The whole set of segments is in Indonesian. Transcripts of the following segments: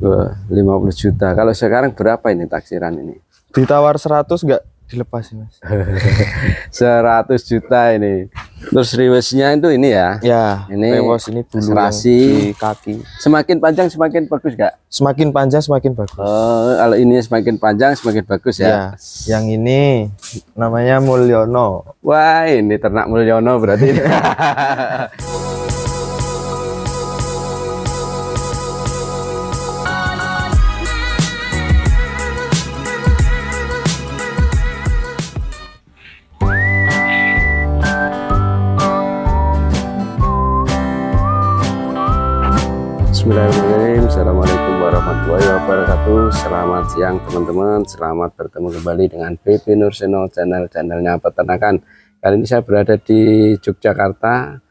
Wah, 50 juta. Kalau sekarang berapa ini taksiran ini? Ditawar 100 nggak dilepas sih Mas. 100 juta ini. Terus riwesnya itu ini ya? Ya, ini rewos ini bulu serasi di kaki. Semakin panjang semakin bagus gak? Semakin panjang semakin bagus. Oh, kalau ini semakin panjang semakin bagus ya? Ya, yang ini namanya Mulyono. Wah, ini ternak Mulyono berarti. Bismillahirrahmanirrahim. Assalamualaikum warahmatullahi wabarakatuh. Selamat siang teman-teman. Selamat bertemu kembali dengan BP Nurseno, channelnya peternakan. Kali ini saya berada di Yogyakarta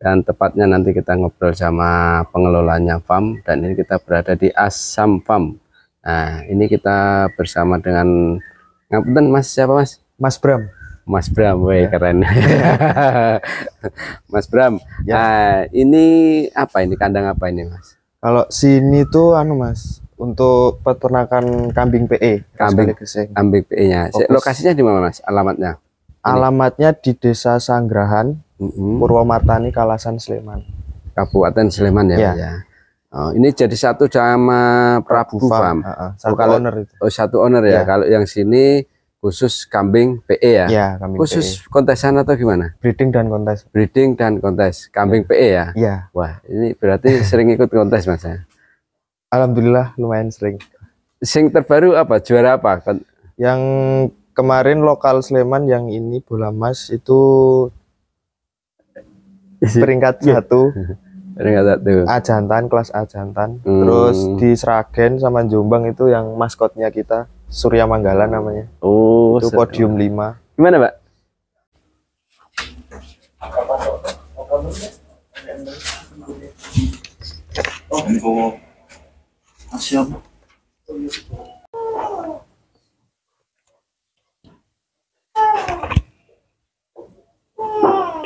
dan tepatnya nanti kita ngobrol sama pengelolanya farm, dan ini kita berada di Asam Farm. Nah, ini kita bersama dengan ngapunten Mas, siapa Mas? Mas Bram. Mas Bram, weh ya. Keren. Mas Bram, ya. Nah, ini apa ini, kandang apa ini Mas? Kalau sini tuh Mas, untuk peternakan kambing PE. Kambing PE-nya. Lokasinya di mana Mas? Alamatnya? Alamatnya di Desa Sanggrahan, Purwomartani, Kalasan, Sleman. Kabupaten Sleman ya. Ya. Oh, ini jadi satu sama Prabu Farm. Satu owner itu. Oh, satu owner ya. Kalau yang sini khusus kambing PE ya? Iya, kambing khusus PE. Kontesan atau gimana? Breeding dan kontes. Breeding dan kontes. Kambing PE ya? Iya. Wah, ini berarti sering ikut kontes Mas ya? Alhamdulillah lumayan sering. Sing terbaru apa? Juara apa? Yang kemarin lokal Sleman, yang ini bola emas itu peringkat 1. Peringkat 1. A jantan, kelas A jantan. Terus di Sragen sama Jombang itu yang maskotnya kita Surya Manggala namanya. Oh, itu podium 5. Gimana, Mbak?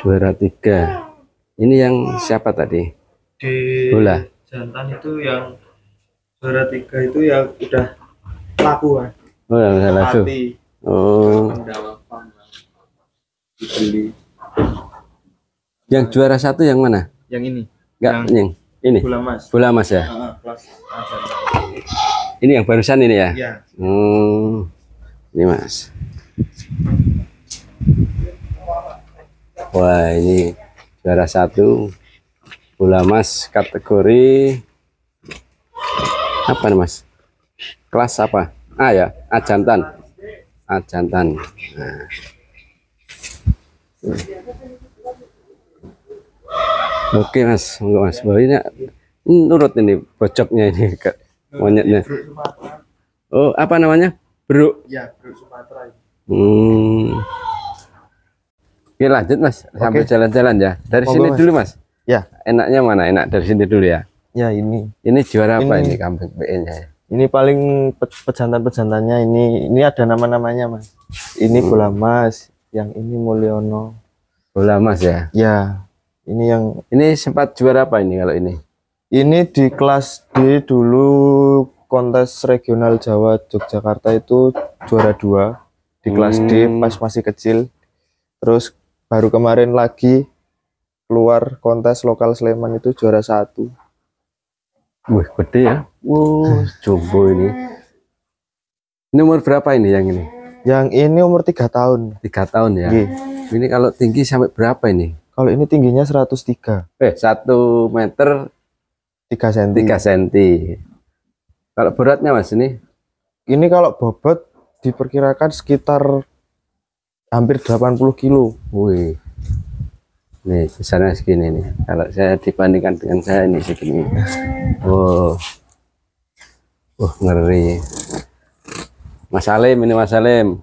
Juara 3. Ini yang siapa tadi? Di bola jantan itu yang juara 3 itu yang udah laku kan? Oh, yang laku. Oh. Dibeli. Yang juara 1 yang mana? Yang ini. Enggak, yang ini. Bola emas. Bola emas ya? Kelas A jantan. Ini yang barusan ini ya? Iya. Ini Mas. Wah, ini juara 1 bola emas kategori apa nih Mas? Kelas apa? A ya, A jantan. A jantan. Nah. Oke Mas, enggak Mas. Bahwa ini nurut ini bocoknya ini monyetnya. Oh, apa namanya? Bro. Ya, Bro Sumatera. Oke, lanjut Mas, sampai jalan-jalan ya. Dari sini Mas. dulu Mas. Ya. Enaknya mana? Enak dari sini dulu ya. Ya, ini. Ini juara apa ini kambing PE-nya? Ini paling pejantan-pejantannya ini ada nama-namanya Mas. Ini bola emas, yang ini Mulyono. Bola emas ya? Ya. Ini sempat juara apa ini kalau ini? Ini di kelas D dulu, kontes regional Jawa Yogyakarta itu juara 2 di kelas D pas masih kecil. Terus baru kemarin lagi keluar kontes lokal Sleman itu juara 1. Wih, gede ya. Jumbo ini. Ini umur berapa ini yang ini? Yang ini umur 3 tahun. 3 tahun ya. Ini kalau tinggi sampai berapa ini? Kalau ini tingginya 103. 1 meter 3 cm. 3 cm. Kalau beratnya Mas ini? Ini kalau bobot diperkirakan sekitar hampir 80 kilo. Wih. Nih besarnya segini nih. Kalau saya dibandingkan dengan saya ini segini. Ngeri. Mas Salim ini Mas Salim.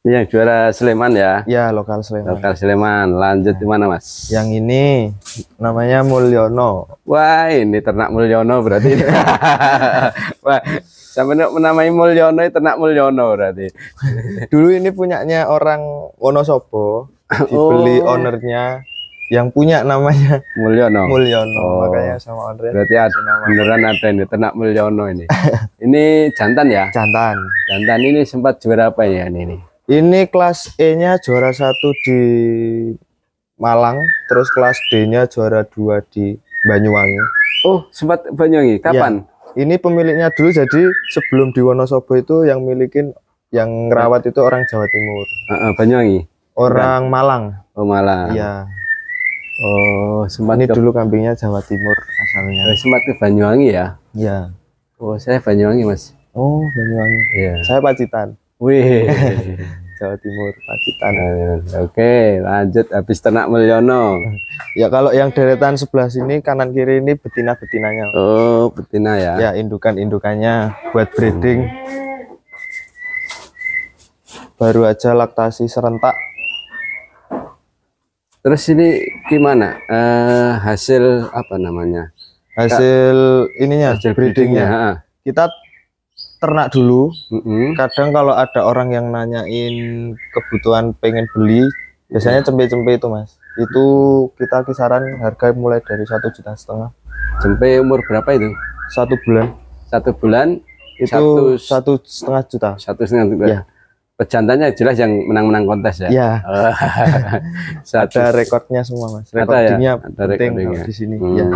Ini yang juara Sleman ya? Ya, lokal Sleman. Lokal Sleman. Lanjut di mana Mas? Yang ini namanya Mulyono. Wah, ini ternak Mulyono berarti. Wah, sampai menamai Mulyono, ternak Mulyono berarti. Dulu ini punyanya orang Wonosobo, dibeli ownernya yang punya namanya Mulyono. Mulyono, Oh, makanya sama Andre. berarti beneran ada ini ternak Mulyono ini. Ini jantan ya? Jantan. Jantan ini sempat juara apa ya ini? Ini kelas E-nya juara 1 di Malang, terus kelas D-nya juara 2 di Banyuwangi. Oh, sempat Banyuwangi. Kapan? Ya, ini pemiliknya dulu, jadi sebelum di Wonosobo itu yang milikin, yang ngerawat itu orang Jawa Timur. Banyuwangi. Orang Malang. Oh, Malang. Iya. Oh, sempat Ini dulu kambingnya Jawa Timur asalnya. sempat ke Banyuwangi ya? Iya. Oh, saya Banyuwangi, Mas. Oh, Banyuwangi. Iya. Saya Pacitan. Wih. Jawa Timur, Pacitan. Oke, lanjut habis ternak Mulyono. Ya kalau yang deretan sebelah sini kanan kiri ini betina-betinanya. Oh, betina ya. Ya, indukan-indukannya buat breeding. Baru aja laktasi serentak. Terus ini gimana? Hasil apa namanya? Hasil ininya, Hasil breedingnya. breedingnya. Kita ternak dulu. Mm-mm. Kadang kalau ada orang yang nanyain kebutuhan pengen beli, biasanya cempe-cempe itu Mas. Itu kita kisaran harga mulai dari 1,5 juta. Sampai umur berapa itu? 1 bulan. 1 bulan Itu 1,5 juta. 1,5 juta. Ya. Pejantannya jelas yang menang-menang kontes ya. Ya. Oh. Ada rekodnya semua Mas. Ada ya? Recordingnya Ada penting recordingnya. kalau di sini. Hmm. Ya.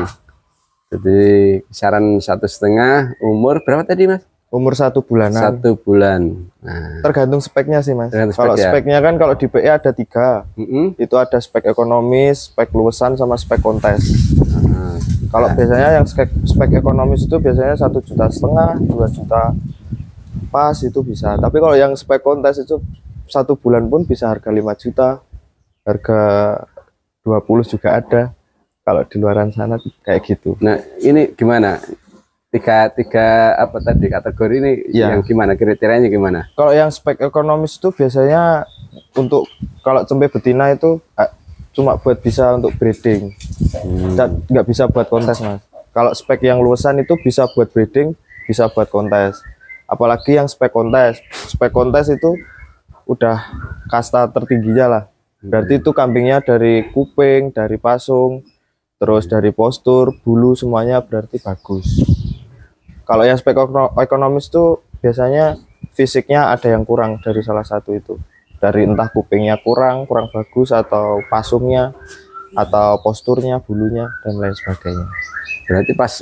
Jadi kisaran 1,5, umur berapa tadi Mas? Umur 1 bulanan. 1 bulan. Nah. Tergantung speknya sih Mas. Tergantung Kalau spek ya? speknya kan kalau di PE ada 3. Mm-mm. Itu ada spek ekonomis, spek luasan, sama spek kontes. Nah. Kalau biasanya yang spek ekonomis itu biasanya 1,5 juta, 2 juta pas itu bisa. Tapi kalau yang spek kontes itu 1 bulan pun bisa harga 5 juta, harga 20 juga ada. Kalau di luaran sana kayak gitu. Nah, ini gimana? Tiga apa tadi kategori ini Ya. yang gimana, kriterianya gimana? Kalau yang spek ekonomis itu biasanya untuk kalau cempe betina itu cuma buat bisa untuk breeding, nggak bisa buat kontes Mas. Kalau spek yang luasan itu bisa buat breeding, bisa buat kontes. Apalagi yang spek kontes itu udah kasta tertingginya lah. Berarti itu kambingnya dari kuping, dari pasung, terus dari postur, bulu, semuanya berarti bagus. Kalau yang spek ekonomis itu biasanya fisiknya ada yang kurang dari salah satu itu. Dari entah kupingnya kurang bagus, atau pasungnya, atau posturnya, bulunya, dan lain sebagainya. Berarti pas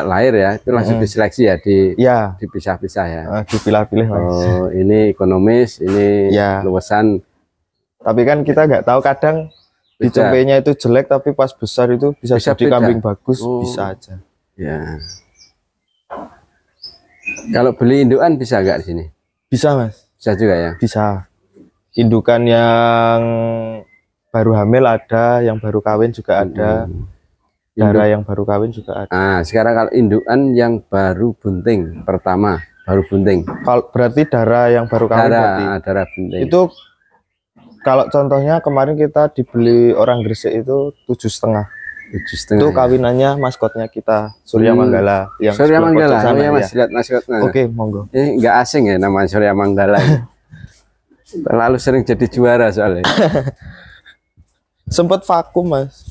lahir ya, itu langsung diseleksi ya, dipisah-pisah ya. Dipilah-pilih Mas. Oh, ini ekonomis, ini Ya. luasan. Tapi kan kita nggak tahu, kadang di Beda. cempenya itu jelek, tapi pas besar itu bisa Bisa jadi beda. kambing bagus, Oh. bisa aja. Ya. Kalau beli indukan bisa nggak di sini? Bisa Mas, Bisa juga ya. bisa. Indukan yang baru hamil ada, yang baru kawin juga ada, darah yang baru kawin juga ada. Ah, sekarang kalau indukan yang baru bunting pertama, baru bunting. Kalau berarti darah yang baru kawin berarti. Darah bunting. Itu kalau contohnya kemarin kita dibeli orang Gresik itu 7,5. 7,5. Itu kawinannya maskotnya kita, Surya Manggala. Yang Surya sebelum Manggala. pojok sana, Oh ya Mas, ya. lihat maskotnya. Oke, monggo. Ini nggak asing ya nama Surya Manggala. Terlalu sering jadi juara soalnya. Sempet vakum Mas.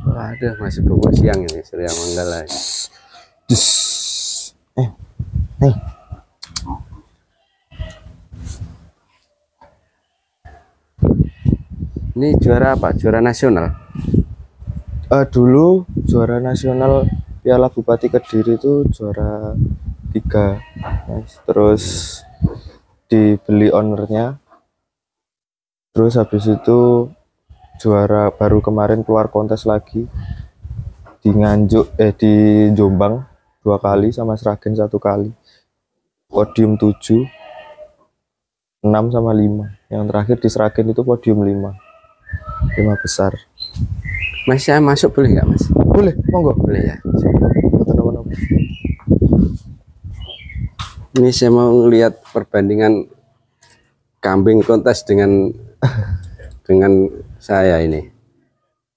Waduh, masih bobok siang ini Surya Manggala. Nih. Ini juara apa? Juara nasional. Dulu juara nasional Piala Bupati Kediri itu juara 3. Mas. Terus dibeli ownernya. Terus habis itu juara baru kemarin keluar kontes lagi di Nganjuk, di Jombang 2 kali, sama Sragen 1 kali. Podium 7, 6 sama 5. Yang terakhir di Sragen itu podium 5 besar. Mas, saya masuk boleh nggak Mas? Boleh, monggo. Boleh ya. Kenapa-napa. Ini saya mau lihat perbandingan kambing kontes dengan saya ini.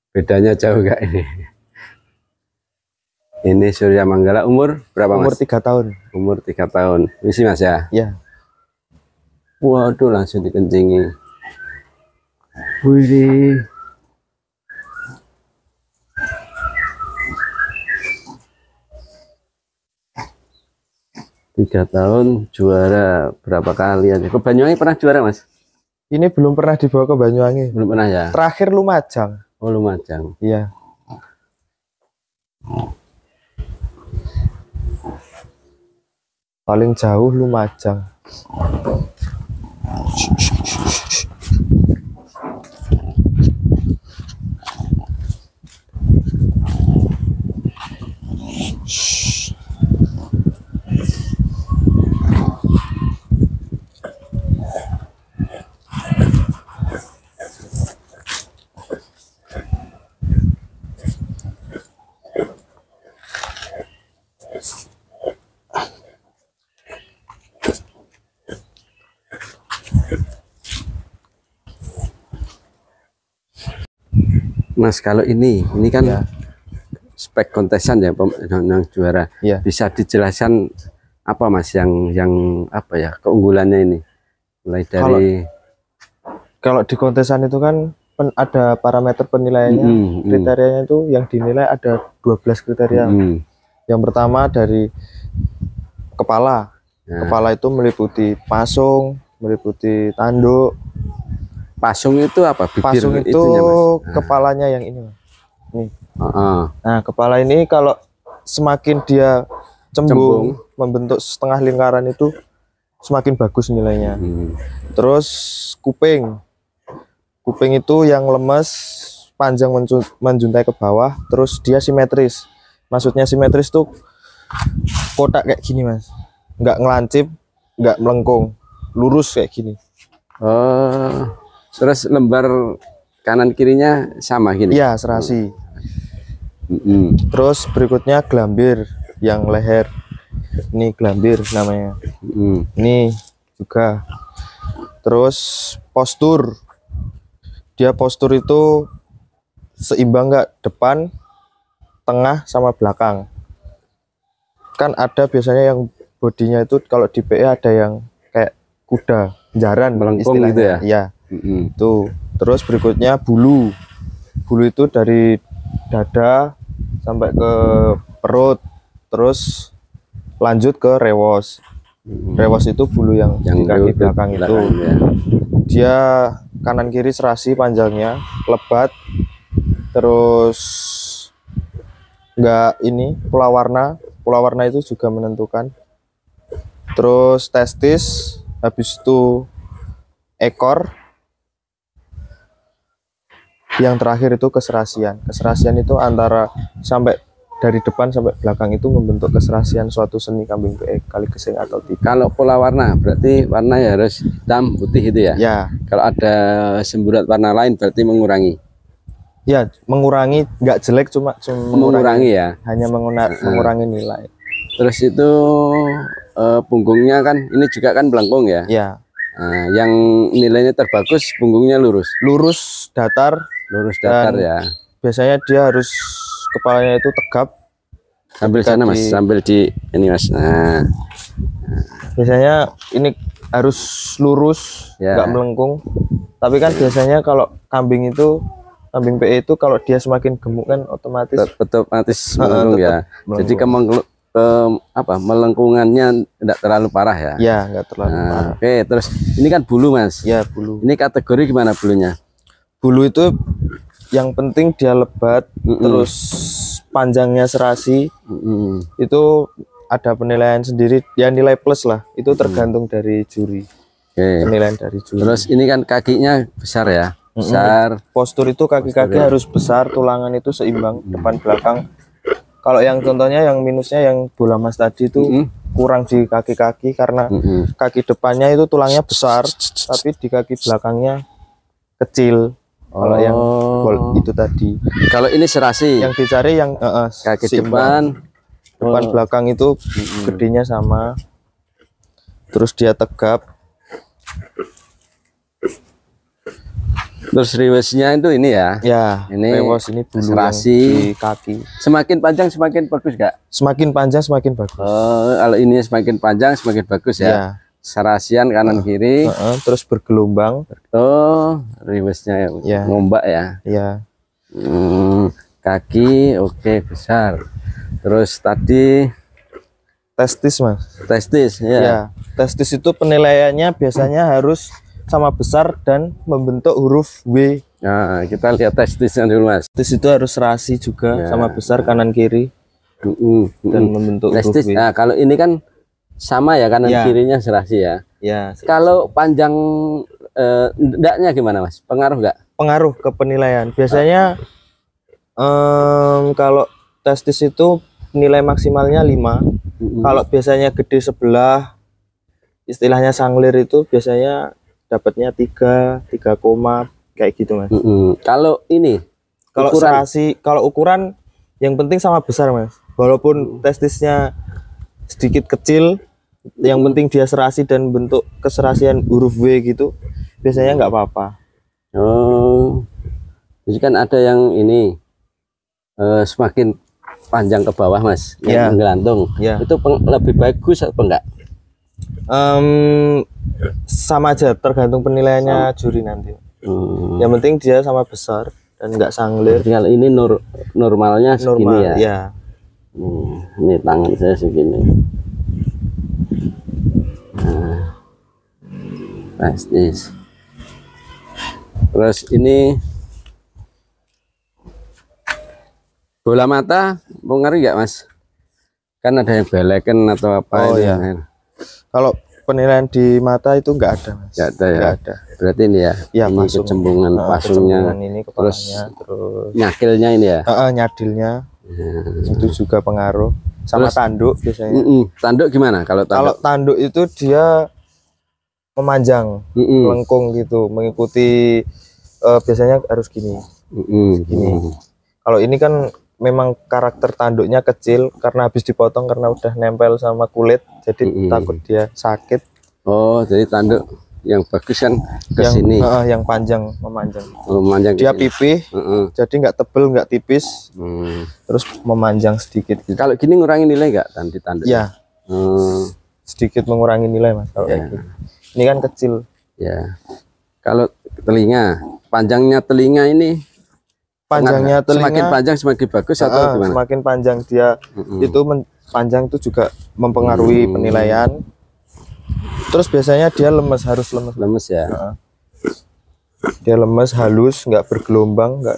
Bedanya jauh gak ini? Ini Surya Manggala, umur berapa Umur Mas? 3 tahun. Umur 3 tahun. Misi Mas ya? Ya. Waduh, langsung dikencingi. Wih. 3 tahun juara berapa kali aja? Ke Banyuwangi pernah juara, Mas? Ini belum pernah dibawa ke Banyuwangi. Belum pernah ya? Terakhir Lumajang. Oh, Lumajang. Iya. Paling jauh Lumajang. Mas, kalau ini kan Ya. spek kontesan ya, yang juara. Ya. Bisa dijelaskan apa, Mas, yang apa ya keunggulannya ini? Mulai dari Kalau di kontesan itu kan ada parameter penilaiannya, kriterianya itu yang dinilai ada 12 kriteria. Yang pertama dari kepala. Ya. Kepala itu meliputi pasung, meliputi tanduk. Pasung itu apa? Bibir Pasung itu itunya, Mas? kepalanya yang ini, Mas. Nih. Nah, Kepala ini kalau semakin dia cembung, membentuk setengah lingkaran itu semakin bagus nilainya. Terus kuping itu yang lemes, panjang menjuntai ke bawah, terus dia simetris. Maksudnya simetris tuh kotak kayak gini, Mas, nggak ngelancip, nggak melengkung, lurus kayak gini. Terus lembar kanan kirinya sama gini? Iya, serasi. Terus berikutnya gelambir yang leher. Ini gelambir namanya. Ini juga. Terus postur. Dia postur itu seimbang nggak, depan, tengah, sama belakang. Kan ada biasanya yang bodinya itu kalau di PE ada yang kayak kuda, jaran melengkung gitu ya? Iya. Itu. Terus berikutnya bulu. Bulu itu dari dada sampai ke perut, terus lanjut ke rewos. Rewos itu bulu yang di kaki belakang itu. Ya. Dia kanan kiri serasi panjangnya, lebat, terus enggak ini pola warna itu juga menentukan. Terus testis, habis itu ekor. Yang terakhir itu keserasian. Keserasian itu antara sampai dari depan sampai belakang itu membentuk keserasian suatu seni kambing PE kali gesing atau tidak. Kalau pola warna berarti warna ya harus hitam putih itu ya? Ya. Kalau ada semburat warna lain berarti mengurangi. Ya, mengurangi, nggak jelek, cuma mengurangi ya. Hanya mengurangi nilai. Terus itu punggungnya kan ini juga kan melengkung ya? Ya. Yang nilainya terbagus punggungnya lurus. Lurus datar Ya. Biasanya dia harus kepalanya itu tegap. Sambil sana, Mas, sambil di ini, Mas. Nah. Biasanya ini harus lurus, nggak melengkung. Tapi kan biasanya kalau kambing PE itu kalau dia semakin gemuk kan otomatis melengkung ya. Jadi melengkungannya tidak terlalu parah ya? Ya, nggak terlalu parah. Oke, terus ini kan bulu, Mas. Ya, bulu. Ini kategori gimana bulunya? Bulu itu yang penting dia lebat, terus panjangnya serasi. Itu ada penilaian sendiri, ya nilai plus lah. Itu tergantung dari juri. Penilaian dari juri. Terus ini kan kakinya besar ya? Besar. Postur itu kaki-kaki harus besar, tulangan itu seimbang depan belakang. Kalau yang contohnya yang minusnya yang bola Mas tadi itu kurang di kaki-kaki karena kaki depannya itu tulangnya besar, tapi di kaki belakangnya kecil. Kalau yang gol itu tadi. Kalau ini serasi. Yang dicari yang kaki depan belakang itu gedenya sama. Terus dia tegap. Terus riwesnya itu ini ya? Ya, ini rewos ini bulu serasi di kaki. Semakin panjang semakin bagus gak? Semakin panjang semakin bagus. Kalau ini semakin panjang semakin bagus ya? serasian kanan kiri. Terus bergelombang. Oh, riwesnya Ya. ngombak ya. Ya. Kaki oke besar. Terus tadi Testis, Mas. testis ya. Ya, testis itu penilaiannya biasanya harus sama besar dan membentuk huruf W. Nah, kita lihat testisnya dulu, Mas. Testis itu harus serasi juga Ya. sama besar kanan kiri dan membentuk testis. huruf W. Nah, kalau ini kan sama ya, kanan Ya. kirinya serasi ya. Ya, Kalau panjang ndaknya gimana, Mas? Pengaruh nggak? pengaruh ke penilaian. Biasanya kalau testis itu nilai maksimalnya 5. Kalau biasanya gede sebelah, istilahnya sanglir itu biasanya dapatnya 3 koma kayak gitu, Mas. Kalau ini Kalau ukuran. serasi, kalau ukuran yang penting sama besar, Mas. Walaupun testisnya sedikit kecil, yang penting dia serasi dan bentuk keserasian huruf W gitu, biasanya nggak apa-apa. Oh, jadi kan ada yang ini semakin panjang ke bawah, Mas, Ya. yang menggelantung. Ya. Itu lebih bagus atau enggak? Sama aja, tergantung penilaiannya juri nanti. Yang penting dia sama besar dan nggak sanglir. Jadi kalau ini normalnya segini Normal, ya. ya. Ini tangan saya segini. Testis. Terus ini bola mata pengaruh nggak, Mas? Kan ada yang belekan atau apa Oh, ini. ya. Kalau penilaian di mata itu nggak ada, Mas. Nggak ada ya. Nggak ada. Berarti ini ya. Ya, Ini pasung. kecembungan pasungnya. Kecembungan ini kepalanya, terus Nyakilnya ini ya. nyadilnya itu juga pengaruh. Sama Terus, tanduk biasanya. Tanduk gimana kalau Kalau tanduk? tanduk itu dia memanjang, melengkung gitu, mengikuti biasanya harus gini. Gini. Kalau ini kan memang karakter tanduknya kecil karena habis dipotong karena udah nempel sama kulit, jadi takut dia sakit. Oh, jadi tanduk yang bagus kan ke Yang sini. yang panjang, memanjang. Memanjang ke Dia sini. pipih, jadi nggak tebel, nggak tipis, terus memanjang sedikit gitu. Kalau gini ngurangi nilai nggak di tanduk? Ya, sedikit mengurangi nilai, Mas. Kalau kayak gini. Ini kan kecil. Ya. Kalau telinga, panjangnya telinga ini Panjangnya telinga semakin panjang semakin bagus atau gimana? semakin panjang dia itu panjang itu juga mempengaruhi penilaian. Terus biasanya dia lemes, harus lemes. Lemes ya. Dia lemes, halus, nggak bergelombang, nggak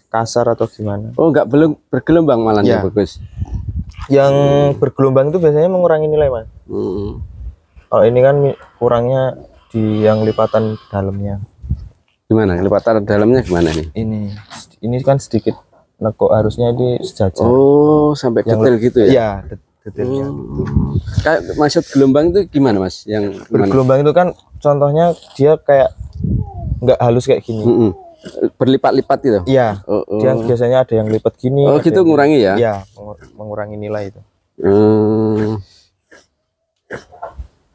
kasar atau gimana. Oh, nggak belum bergelombang malah Ya. yang bagus. Yang bergelombang itu biasanya mengurangi nilai, Mas. Oh, ini kan kurangnya di yang lipatan dalamnya. Gimana? Lipatan dalamnya gimana nih? Ini kan sedikit nekuk, harusnya di sejajar. Oh, sampai detail gitu ya? Iya, detailnya. Kayak maksud gelombang itu gimana, Mas? Yang gimana? Bergelombang itu kan contohnya dia kayak nggak halus kayak gini. Berlipat-lipat gitu? Iya. Dia biasanya ada yang lipat gini. Oh, ada gitu yang ngurangi ya? Iya, mengurangi nilai itu.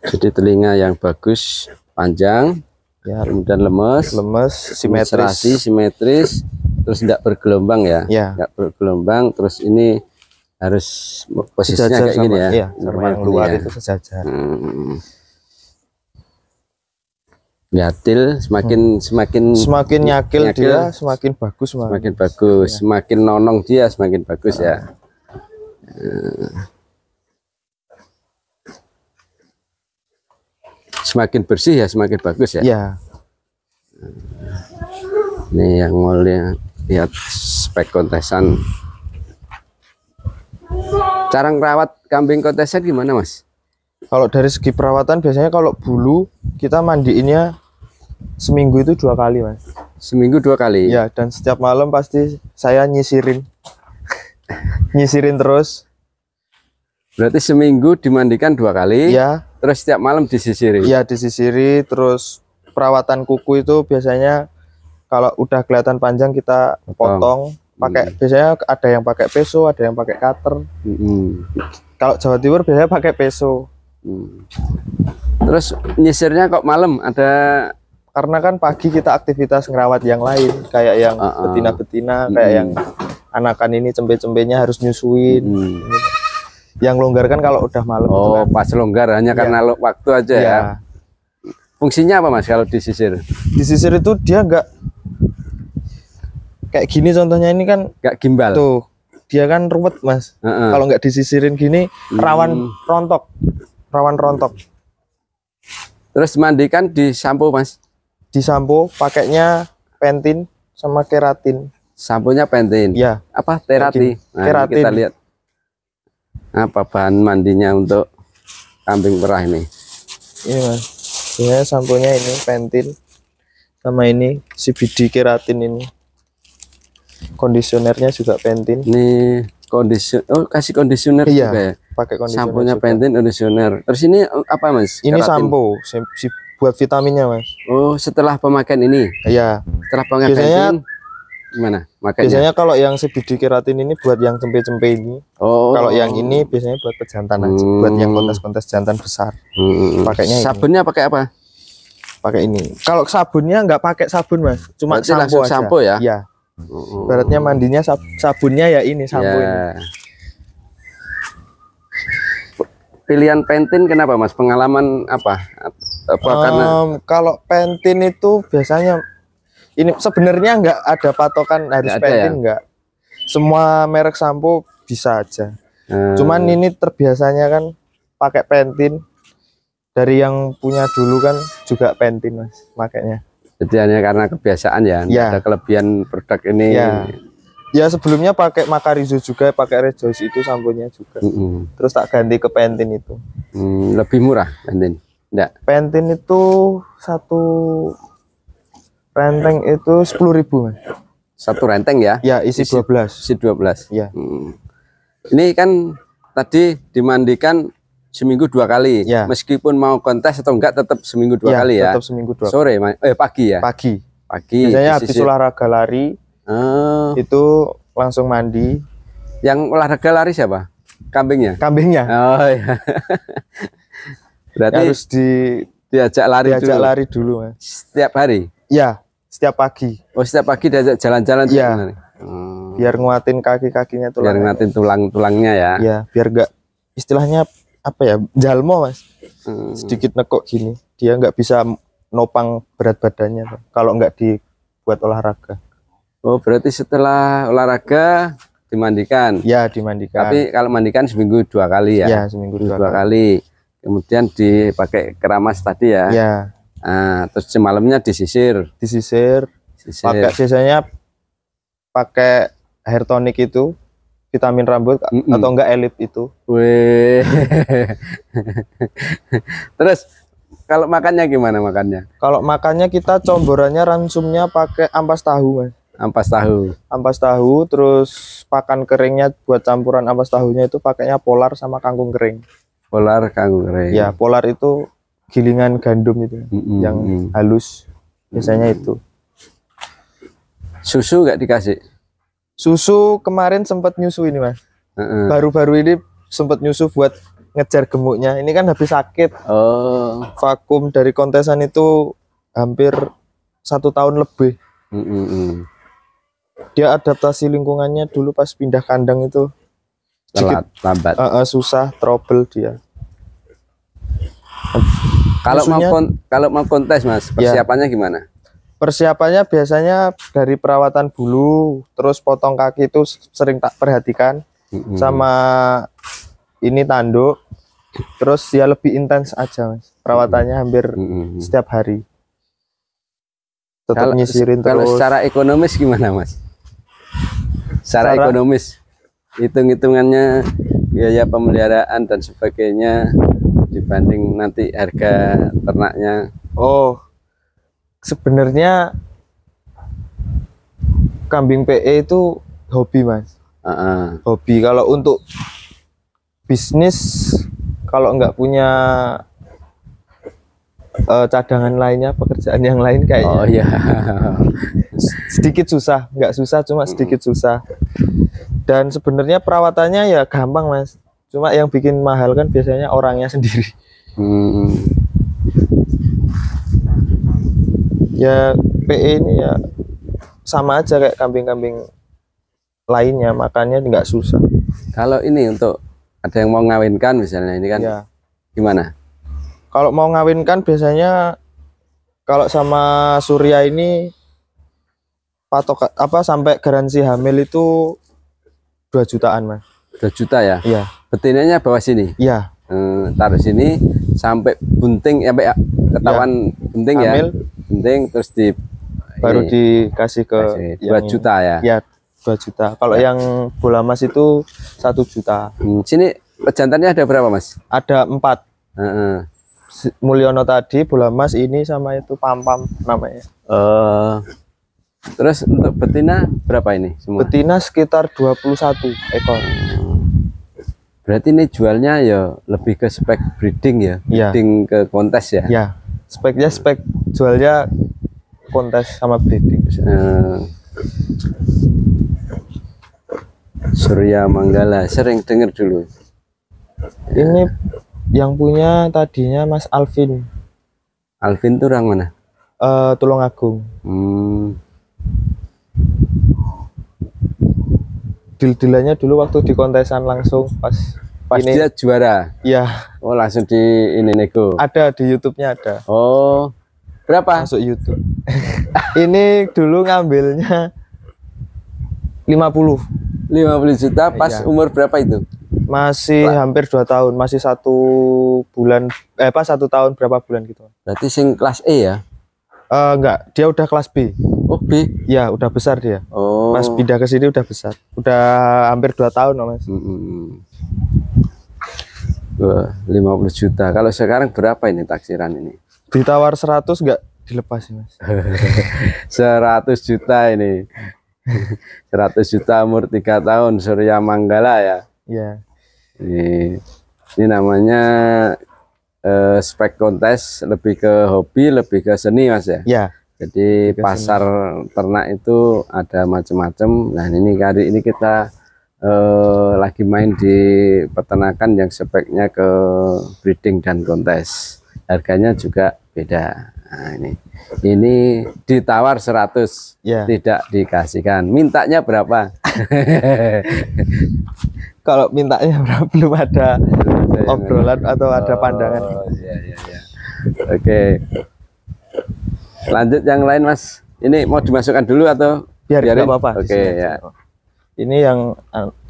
Jadi telinga yang bagus, panjang, Ya, kemudian lemes, simetris, terus tidak bergelombang ya? Ya. Nggak bergelombang, terus ini harus posisinya sejajar kayak gini ya? Iya, sama Normal yang gini luar ya? itu sejajar. Nyatil Semakin nyakil dia semakin bagus, Mas. semakin bagus, semakin nonong dia semakin bagus ya. Semakin bersih ya semakin bagus ya. Iya. Ini yang mau lihat spek kontesan. Cara ngerawat kambing kontesan gimana, Mas? Kalau dari segi perawatan biasanya kalau bulu kita mandiinnya seminggu itu 2 kali, Mas. Seminggu 2 kali. Ya, dan setiap malam pasti saya nyisirin. Nyisirin terus. Berarti seminggu dimandikan 2 kali. Ya. Terus setiap malam disisiri. Iya, disisiri. Terus perawatan kuku itu biasanya kalau udah kelihatan panjang kita potong. Pakai biasanya ada yang pakai peso, ada yang pakai cutter. Kalau Jawa Timur biasanya pakai peso. Terus nyisirnya kok malam? Ada Karena kan pagi kita aktivitas ngerawat yang lain, kayak yang betina-betina, kayak yang anakan ini cempe-cempenya harus nyusuin. Yang longgar kan kalau udah malam itu Oh, kan. pas longgar hanya karena waktu aja ya. Ya. Fungsinya apa Mas kalau disisir? Disisir itu dia nggak kayak gini contohnya, ini kan Nggak gimbal. tuh dia kan ruwet Mas. Heeh. Kalau nggak disisirin gini rawan rontok. Rawan rontok. Terus mandikan di sampo Mas. Di sampo pakainya Pentin sama keratin. Samponya Pantene. Ya. Apa Terati? Nah, ini Keratin. kita lihat apa bahan mandinya untuk kambing perah ini. Ini Mas. Biasanya samponya ini Pentin sama ini CBD keratin ini. Kondisionernya juga Pentin. Ini kasih kondisioner Iya, juga ya. pakai kondisioner. Samponya juga. Pantene kondisioner. Terus ini apa Mas? Ini Keratin. sampo buat vitaminnya Mas. Oh, setelah pemakaian ini. Iya. Setelah pemakaian Biasanya gimana makanya? Biasanya kalau yang CBD keratin ini buat yang cempe-cempe ini. Oh. Kalau yang ini biasanya buat pejantan aja, buat yang kontes-kontes jantan besar. Pakainya ini. Sabunnya pakai apa? Pakai ini. Kalau sabunnya nggak pakai sabun Mas, cuma Berarti sampo langsung aja. sampo ya? Iya. Ibaratnya mandinya sabunnya ya ini sampo ini. Ya. Pilihan Pantene kenapa Mas? Pengalaman apa? Karena Kalau Pentin itu biasanya ini sebenarnya nggak ada patokan harus Nggak ada Pentin ya? nggak. Semua merek sampo bisa aja. Hmm. Cuman ini terbiasanya kan pakai Pentin. Dari yang punya dulu kan juga Pentin Mas, makanya. Jadi hanya karena kebiasaan ya, Ya. ada kelebihan produk ini. Ya. Ya sebelumnya pakai Makarizo juga, pakai Rejoice itu samponya juga. Terus tak ganti ke Pentin itu. Lebih murah Pantene? Enggak. Pentin itu satu renteng itu 10.000 Mas. Satu renteng ya? Ya isi 12. Isi 12. Ya. Ini kan tadi dimandikan seminggu 2 kali. Ya. Meskipun mau kontes atau enggak tetap seminggu 2 kali ya. Tetap seminggu 2 kali. Sore, pagi ya. Pagi. Pagi. Biasanya habis disisir. olahraga lari Oh. itu langsung mandi. Yang olahraga lari siapa? Kambingnya. Kambingnya Oh iya. Berarti harus diajak lari diajak dulu. lari dulu Mas. Setiap hari. Ya, setiap pagi. Oh, setiap pagi diajak jalan-jalan. Iya. gimana nih? Biar nguatin kaki-kakinya tuh. Biar ngatin tulang-tulangnya ya. Ya, biar enggak istilahnya apa ya? Jalmo Mas. Hmm. Sedikit nekok gini. Dia nggak bisa nopang berat badannya Pak, kalau nggak dibuat olahraga. Oh, berarti setelah olahraga dimandikan. Ya, dimandikan. Tapi kalau mandikan seminggu 2 kali ya. Ya, seminggu 2 2 kali. kali. Kemudian dipakai keramas tadi ya. Ya, Nah, terus malamnya disisir. disisir. Sisir. Pakai biasanya pakai hair tonic itu, vitamin rambut atau enggak elite itu. Wih. Terus kalau makannya gimana makannya? Kalau makannya kita comborannya ransumnya pakai ampas tahu Mas. Ampas tahu. Ampas tahu, terus pakan keringnya buat campuran ampas tahunya itu pakainya Polar sama kangkung kering. Polar kangkung kering. Ya, Polar itu gilingan gandum itu yang halus. Biasanya itu. Susu nggak dikasih? Susu kemarin sempat nyusu ini Mas. Baru-baru ini sempat nyusu buat ngejar gemuknya. Ini kan habis sakit. Oh. Vakum dari kontesan itu hampir 1 tahun lebih. Dia adaptasi lingkungannya dulu pas pindah kandang itu Telat, lambat. susah, trouble dia. Kalau mau kontes Mas, persiapannya gimana? Persiapannya biasanya dari perawatan bulu, terus potong kaki itu sering tak perhatikan, sama ini tanduk, terus ya lebih intens aja Mas. Perawatannya hampir setiap hari. Tetap nyisirin terus. Kalau secara ekonomis gimana Mas? Secara ekonomis, hitung-hitungannya biaya pemeliharaan dan sebagainya dibanding nanti harga ternaknya. Oh, sebenarnya kambing PE itu hobi Mas. Hobi. Kalau untuk bisnis, kalau nggak punya cadangan lainnya, pekerjaan yang lain kayaknya. Oh iya. Sedikit susah, nggak susah, cuma sedikit susah. Dan sebenarnya perawatannya ya gampang Mas. Cuma yang bikin mahal kan biasanya orangnya sendiri. Ya PE ini ya sama aja kayak kambing-kambing lainnya, makannya nggak susah. Kalau ini untuk ada yang mau ngawinkan misalnya ini kan Ya. gimana? Kalau mau ngawinkan biasanya kalau sama Surya ini patok apa sampai garansi hamil itu 2 jutaan Mas. 2 juta ya? Iya. Betinanya bawah sini. Iya. Taruh sini sampai bunting sampai ketahuan bunting ya. Hamil. Bunting terus Baru ini, dikasih ke kasih 2 juta ya. Ya, 2 juta. Kalau yang bola emas itu 1 juta. Sini pejantannya ada berapa Mas? Ada 4. Heeh. Mulyono tadi, bola emas ini sama itu Pam-Pam namanya. Terus untuk betina berapa ini semua? Betina sekitar 21 ekor. Berarti ini jualnya ya lebih ke spek breeding ya, Iya. breeding ke kontes ya. Ya, speknya spek jualnya kontes sama breeding. Surya Manggala sering dengar dulu. Ini yang punya tadinya Mas Alvin. Alvin tuh orang mana? Tulungagung. Deal-dealannya dulu waktu di kontesan langsung pas ini dia juara. ya. Oh langsung di ini nego. Ada di YouTube-nya ada. Oh berapa? Masuk YouTube. Ini dulu ngambilnya 50 juta pas Iya. umur berapa itu? masih hampir 2 tahun, masih 1 bulan pas 1 tahun berapa bulan gitu. Berarti sing kelas E ya? Enggak, dia udah kelas B. Oh B. Ya udah besar dia. Oh. Pas pindah ke sini udah besar, udah hampir 2 tahun Mas. Wah, 50 juta. Kalau sekarang berapa ini taksiran ini? Ditawar 100 enggak dilepas sih Mas. 100 juta ini. 100 juta umur 3 tahun Surya Manggala ya. Iya. Ini namanya spek kontes, lebih ke hobi, lebih ke seni Mas ya. Ya. Jadi pasar ternak itu ada macam-macam. Nah ini kali ini kita lagi main di peternakan yang speknya ke breeding dan kontes. Harganya juga beda. Nah ini ditawar 100, Ya. tidak dikasihkan. Mintanya berapa? Kalau mintanya berapa belum ada obrolan atau ada pandangan. Iya. Oke. Lanjut yang lain Mas. Ini mau dimasukkan dulu atau Biarin nggak apa-apa. Oke ya. Ini yang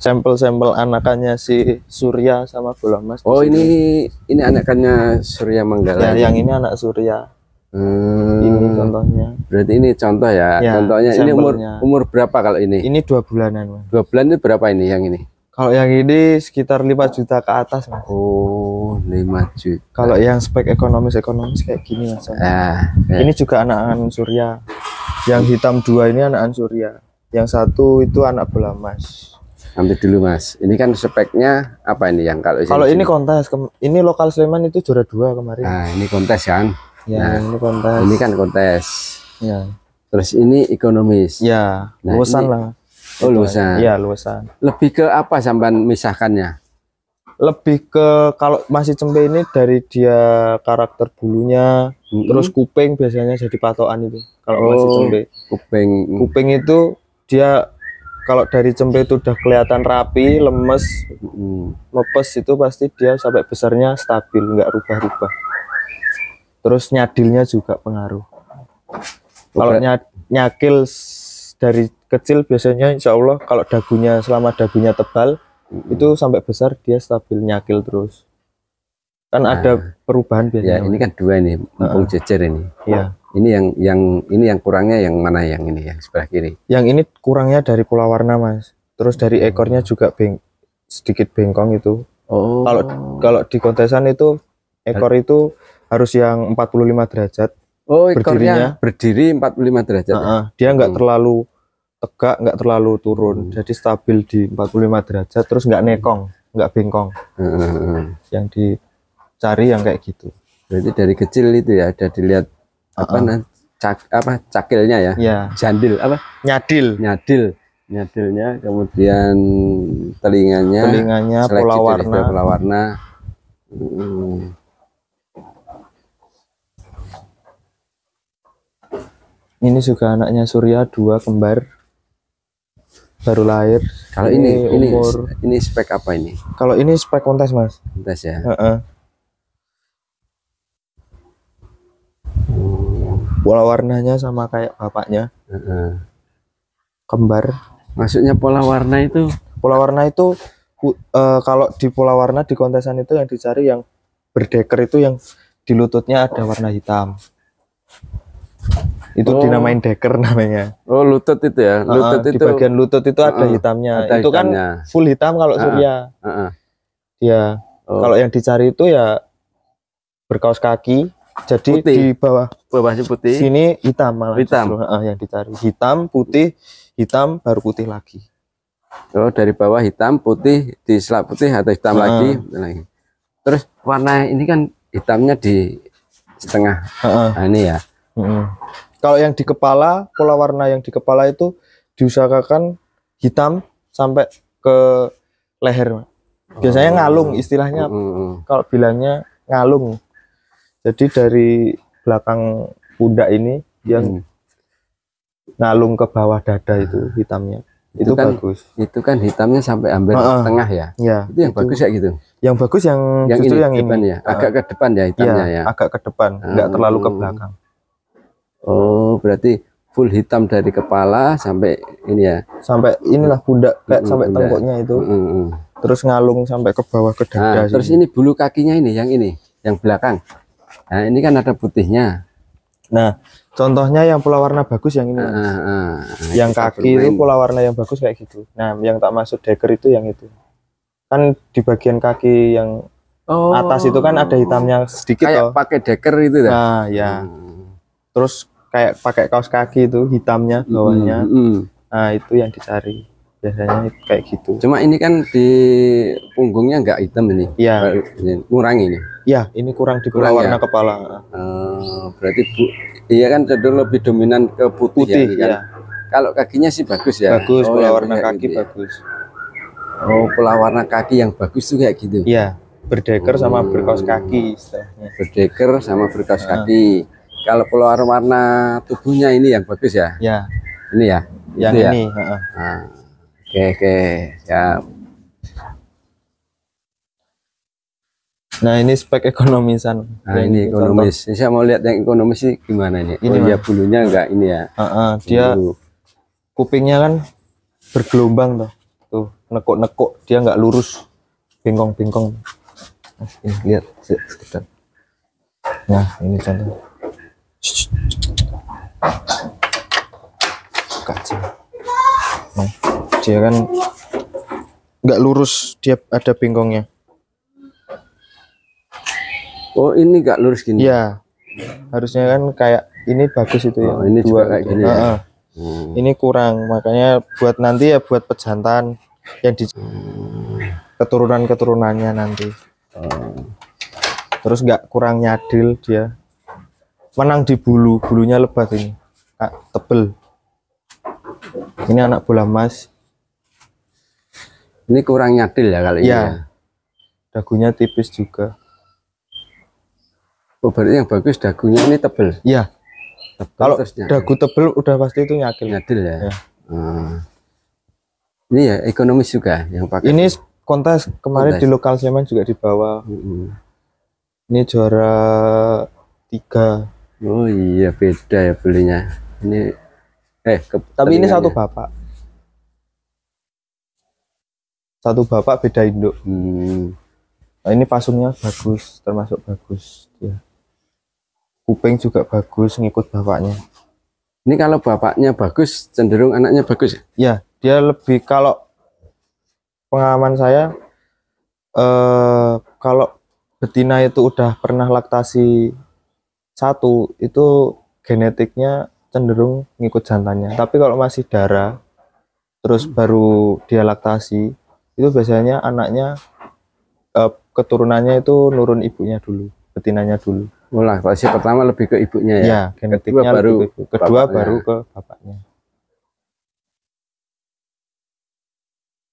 sampel-sampel anakannya si Surya sama bola emas. Oh ini anakannya Surya Manggala. Ya, yang ini anak Surya. Ini contohnya. Berarti ini contoh ya. Ya, Contohnya ini sampelnya. umur berapa kalau ini? Ini 2 bulanan Mas. 2 bulan itu berapa ini yang ini? Kalau yang ini sekitar 5 juta ke atas Mas. Oh 5 juta. Kalau yang spek ekonomis kayak gini Mas. Ini juga anakan Surya. Yang hitam 2 ini anakan Surya. Yang 1 itu anak bola emas. Ambil dulu Mas. Ini kan speknya apa ini yang Kalau ini kontes, ini lokal Sleman itu juara 2 kemarin. Nah ini kontes kan? Ya, ini kontes. Ini kan kontes. Ya. Terus ini ekonomis. Ya, Nah, luasan ini- lah. Oh luasan. Iya, luasan. Lebih ke apa sampan misahkannya? Lebih ke kalau masih cempe ini dari dia karakter bulunya, terus kuping biasanya jadi patokan itu. Kalau masih cempe. Kuping. Kuping itu dia kalau dari cempe itu udah kelihatan rapi, lemes, mepes itu pasti dia sampai besarnya stabil, nggak rubah-rubah. Terus nyadilnya juga pengaruh. Kalau nyakil dari kecil biasanya insya Allah kalau dagunya selama dagunya tebal itu sampai besar dia stabil nyakil terus. Kan ada perubahan biasanya. Ya ini kan 2 ini, mumpung jejer ini. Iya. Ini yang kurangnya yang mana yang ini yang sebelah kiri? Yang ini kurangnya dari pola warna Mas. Terus dari ekornya juga sedikit bengkong itu. Oh. Kalau di kontesan itu ekor itu harus yang 45 derajat. Oh ekornya berdiri 45 derajat. Dia nggak terlalu tegak, nggak terlalu turun. Jadi stabil di 45 derajat. Terus nggak nekong, nggak bengkong. Yang dicari yang kayak gitu. Berarti dari kecil itu ya ada dilihat cakilnya ya. Ya. Jandil apa? Nyadilnya, kemudian telinganya pola warna. Ini juga anaknya Surya 2 kembar. baru lahir. Kalau ini umur. ini spek apa ini? Kalau ini spek kontes Mas. Kontes ya. Pola warnanya sama kayak bapaknya. Kembar. Maksudnya pola warna itu? Pola warna itu kalau di pola warna di kontesan itu yang dicari yang berdeker itu yang di lututnya ada warna hitam. Itu dinamain deker namanya. Oh, lutut itu ya. Lutut di itu bagian lutut itu ada hitamnya. Ada itu hitamnya. Kan full hitam kalau Surya. Ya. Kalau yang dicari itu ya berkaus kaki. Jadi putih. Di bawahnya putih. Sini hitam malah. Hitam. Justru, yang dicari hitam, putih, hitam, baru putih lagi. Oh, dari bawah hitam, putih, di selap putih atau hitam lagi. Terus warna ini kan hitamnya di setengah. Nah, ini ya. Kalau yang di kepala, pola warna yang di kepala itu diusahakan hitam sampai ke leher. Biasanya ngalung istilahnya. Kalau bilangnya ngalung. Jadi dari belakang pundak ini yang ngalung ke bawah dada itu hitamnya. Itu kan bagus. Itu kan hitamnya sampai hampir tengah ya. Ya. Itu yang bagus ya gitu. Yang bagus yang justru ini, yang depan ini ya. Agak ke depan ya hitamnya ya. Agak ke depan, enggak terlalu ke belakang. Oh, berarti full hitam dari kepala sampai ini ya. Sampai inilah pundak kayak sampai tengkuknya itu. Terus ngalung sampai ke bawah ke dada. Terus ini bulu kakinya ini, yang belakang. Nah, ini kan ada putihnya. Nah, contohnya yang pola warna bagus yang ini. Yang kaki itu pola warna yang bagus kayak gitu. Nah, yang tak maksud deker itu yang itu. Kan di bagian kaki yang atas itu kan ada hitamnya sedikit kayak pakai deker itu ya. Nah, ya. Terus kayak pakai kaos kaki itu hitamnya bawahnya. Nah, itu yang dicari. Biasanya kayak gitu. Cuma ini kan di punggungnya nggak hitam ini. Iya. Kurang ini. Iya, ini kurang di pola warna kepala. Berarti iya kan cenderung lebih dominan ke putih ya, kan? Ya. Kalau kakinya sih bagus ya. Bagus, pola warna kaki gitu bagus. Oh, pola warna kaki yang bagus tuh kayak gitu. Iya, berdeker sama berkaos kaki istilahnya. Berdeker sama berkaos kaki. Kalau pola warna tubuhnya ini yang bagus ya. Ya. Ini ya. Yang itu ini. Ya? Oke, siap. Nah, ini spek ekonomisan. Nah, ini ekonomis. Ini saya mau lihat yang ekonomis sih gimana ini. Dia bulunya enggak ini ya. Dia kupingnya kan bergelombang tuh. Tuh, nekuk-nekuk, dia enggak lurus. Bengkong-bengkong. Ini lihat sekitar. Nah, ini contoh. Kacau. Nah, dia kan nggak lurus, dia ada bengkongnya. Oh, ini nggak lurus gini? Iya, harusnya kan kayak ini bagus itu ya. Ini juga kayak gini ya? Ini kurang, makanya buat nanti ya buat pejantan yang di keturunan-keturunannya nanti. Terus nggak kurang nyadil dia. Menang di bulunya lebat ini, tebel. Ini anak bola emas. Ini kurang nyadil ya kali ini ya. Dagunya tipis juga. Oh, berarti yang bagus dagunya ini tebel. Iya. Kalau dagu tebel udah pasti itu nyadil. Nyadil ya. Ini ya ekonomis juga yang pakai. Ini kontes kemarin di lokal Sleman juga dibawa. Ini juara 3. Oh iya, beda ya belinya. Ini tapi ini satu bapak. Satu bapak beda induk. Nah, ini pasungnya bagus, termasuk bagus ya. Kuping juga bagus, ngikut bapaknya. Ini kalau bapaknya bagus, cenderung anaknya bagus. Ya, dia lebih, kalau pengalaman saya kalau betina itu udah pernah laktasi 1, itu genetiknya cenderung ngikut jantannya. Tapi kalau masih darah terus baru dia laktasi, itu biasanya anaknya keturunannya itu nurun ibunya dulu, betinanya dulu. Laktasi pertama lebih ke ibunya ya. Ya, genetiknya kedua baru ke kedua baru ke bapaknya.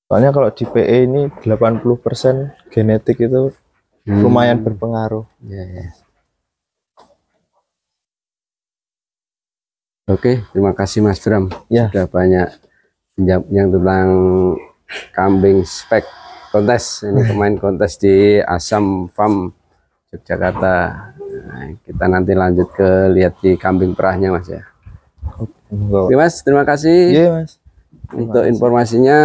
Soalnya kalau di PE ini 80% genetik itu lumayan berpengaruh. Ya. Oke, terima kasih Mas Bram. Ya. Sudah banyak yang tentang kambing spek kontes. Ini pemain kontes di Asam Farm Yogyakarta. Nah, kita nanti lanjut ke lihat di kambing perahnya Mas ya. Oke Mas, terima kasih. Iya Mas. Untuk informasinya.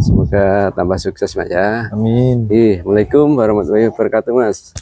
Semoga tambah sukses Mas ya. Amin. Assalamualaikum warahmatullahi wabarakatuh Mas.